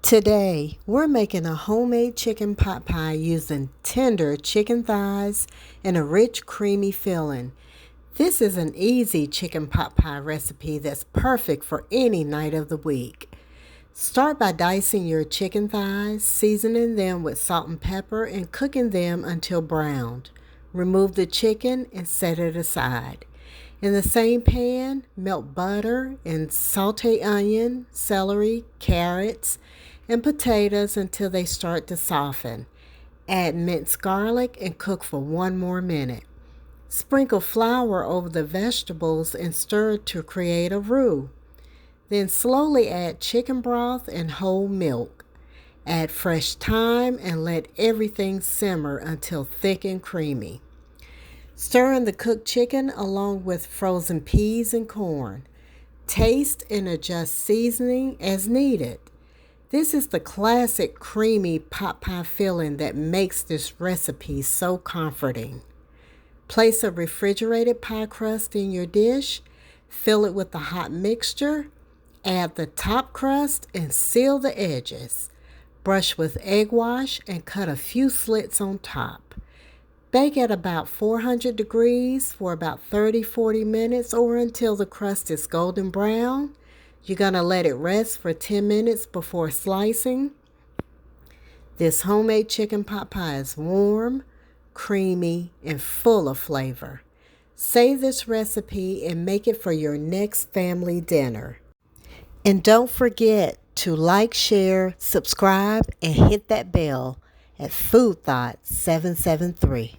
Today, we're making a homemade chicken pot pie using tender chicken thighs and a rich, creamy filling. This is an easy chicken pot pie recipe that's perfect for any night of the week. Start by dicing your chicken thighs, seasoning them with salt and pepper, and cooking them until browned. Remove the chicken and set it aside. In the same pan, melt butter and saute onion, celery, carrots, and potatoes until they start to soften. Add minced garlic and cook for 1 more minute. Sprinkle flour over the vegetables and stir to create a roux. Then slowly add chicken broth and whole milk. Add fresh thyme and let everything simmer until thick and creamy. Stir in the cooked chicken along with frozen peas and corn. Taste and adjust seasoning as needed. This is the classic creamy pot pie filling that makes this recipe so comforting. Place a refrigerated pie crust in your dish, fill it with the hot mixture, add the top crust and seal the edges. Brush with egg wash and cut a few slits on top. Bake at about 400 degrees for about 30-40 minutes or until the crust is golden brown. You're going to let it rest for 10 minutes before slicing. This homemade chicken pot pie is warm, creamy, and full of flavor. Save this recipe and make it for your next family dinner. And don't forget to like, share, subscribe, and hit that bell at Food Thought 773.